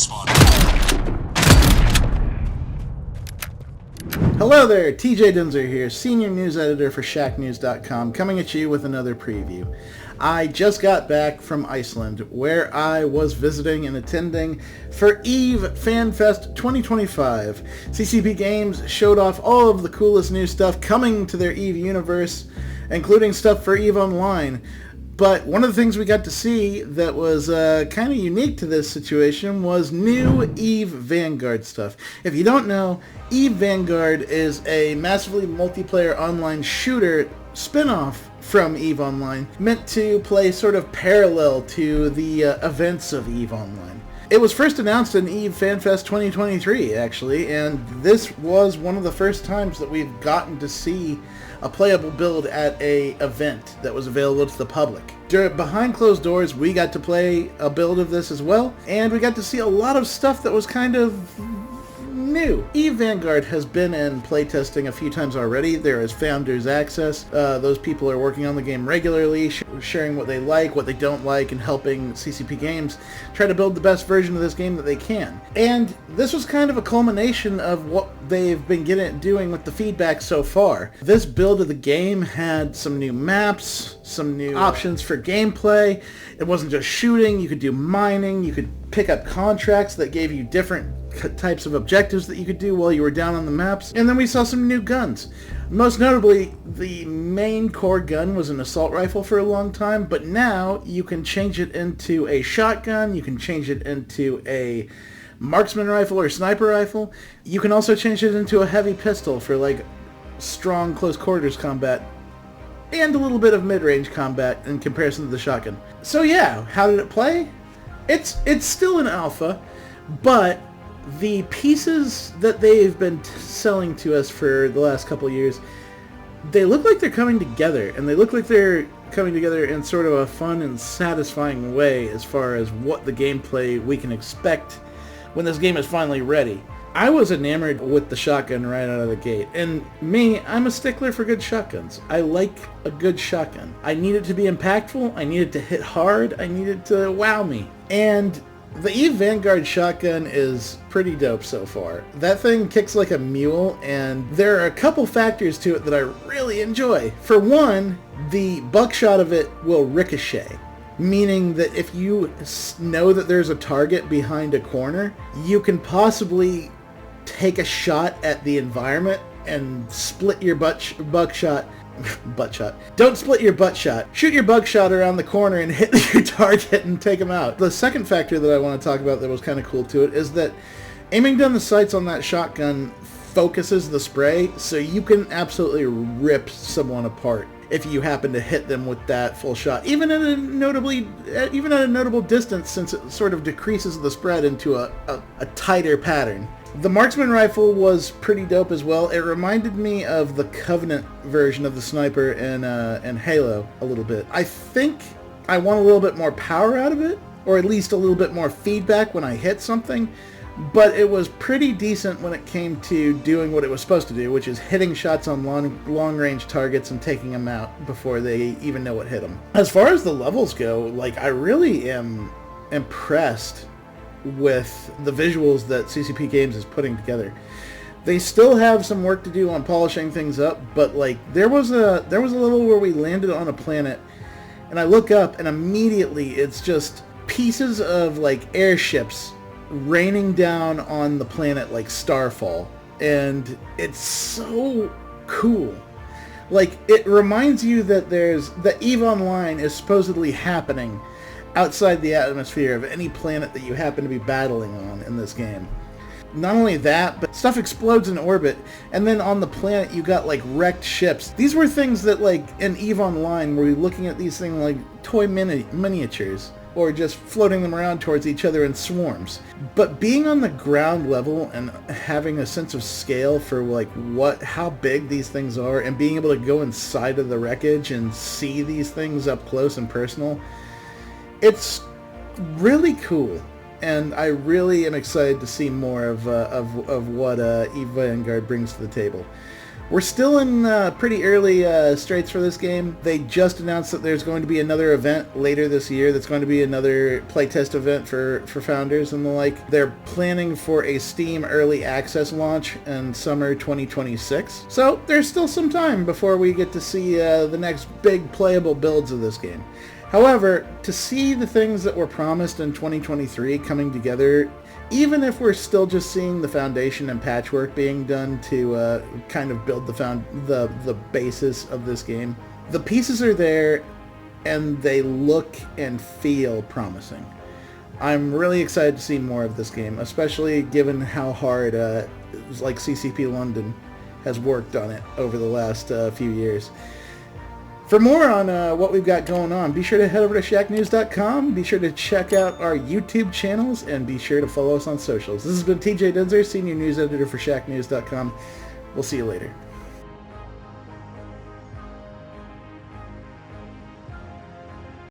spawn. Hello there, TJ Dinzer here, Senior News Editor for Shacknews.com, coming at you with another preview. I just got back from Iceland, where I was visiting and attending for EVE Fanfest 2025. CCP Games showed off all of the coolest new stuff coming to their EVE universe, including stuff for EVE Online. But one of the things we got to see that was kind of unique to this situation was new EVE Vanguard stuff. If you don't know, EVE Vanguard is a massively multiplayer online shooter spin-off from EVE Online, meant to play sort of parallel to the events of EVE Online. It was first announced in EVE FanFest 2023, actually, and this was one of the first times that we've gotten to see a playable build at a event that was available to the public. Behind closed doors, we got to play a build of this as well, and we got to see a lot of stuff that was kind of new. EVE Vanguard has been in playtesting a few times already. There is Founders Access. Those people are working on the game regularly, sharing what they like, what they don't like, and helping CCP Games try to build the best version of this game that they can. And this was kind of a culmination of what they've been doing with the feedback so far. This build of the game had some new maps, some new options for gameplay. It wasn't just shooting. You could do mining. You could pick up contracts that gave you different types of objectives that you could do while you were down on the maps. And then we saw some new guns. Most notably, the main core gun was an assault rifle for a long time, but now you can change it into a shotgun, you can change it into a marksman rifle or sniper rifle. You can also change it into a heavy pistol for like strong close quarters combat and a little bit of mid-range combat in comparison to the shotgun. So yeah, how did it play? It's still an alpha, but the pieces that they've been selling to us for the last couple of years, they look like they're coming together, and they look like they're coming together in sort of a fun and satisfying way as far as what the gameplay we can expect when this game is finally ready. I was enamored with the shotgun right out of the gate, and I'm a stickler for good shotguns. I like a good shotgun. I need it to be impactful, I need it to hit hard, I need it to wow me. And the EVE Vanguard shotgun is pretty dope so far. That thing kicks like a mule, and there are a couple factors to it that I really enjoy. For one, the buckshot of it will ricochet, meaning that if you know that there's a target behind a corner, you can possibly take a shot at the environment and split your buckshot. Don't split your butt shot. Shoot your buckshot around the corner and hit your target and take them out. The second factor that I want to talk about that was kind of cool to it is that aiming down the sights on that shotgun focuses the spray, so you can absolutely rip someone apart if you happen to hit them with that full shot, even at a notable distance, since it sort of decreases the spread into a tighter pattern. The marksman rifle was pretty dope as well. It reminded me of the Covenant version of the sniper in Halo a little bit. I think I want a little bit more power out of it, or at least a little bit more feedback when I hit something, but it was pretty decent when it came to doing what it was supposed to do, which is hitting shots on long-range targets and taking them out before they even know what hit them. As far as the levels go, like, I really am impressed with the visuals that CCP Games is putting together. They still have some work to do on polishing things up, but like there was a level where we landed on a planet, and I look up and immediately it's just pieces of like airships raining down on the planet like starfall, and it's so cool. Like, it reminds you that EVE Online is supposedly happening outside the atmosphere of any planet that you happen to be battling on in this game. Not only that, but stuff explodes in orbit, and then on the planet you got like wrecked ships. These were things that, like, in EVE Online, where you're looking at these things like toy miniatures, or just floating them around towards each other in swarms. But being on the ground level and having a sense of scale for like how big these things are, and being able to go inside of the wreckage and see these things up close and personal, it's really cool, and I really am excited to see more of what EVE Vanguard brings to the table. We're still in pretty early straits for this game. They just announced that there's going to be another event later this year that's going to be another playtest event for founders and the like. They're planning for a Steam Early Access launch in summer 2026. So there's still some time before we get to see the next big playable builds of this game. However, to see the things that were promised in 2023 coming together, even if we're still just seeing the foundation and patchwork being done to kind of build the basis of this game, the pieces are there and they look and feel promising. I'm really excited to see more of this game, especially given how hard like CCP London has worked on it over the last few years. For more on what we've got going on, be sure to head over to Shacknews.com, be sure to check out our YouTube channels, and be sure to follow us on socials. This has been TJ Denzer, Senior News Editor for Shacknews.com. We'll see you later.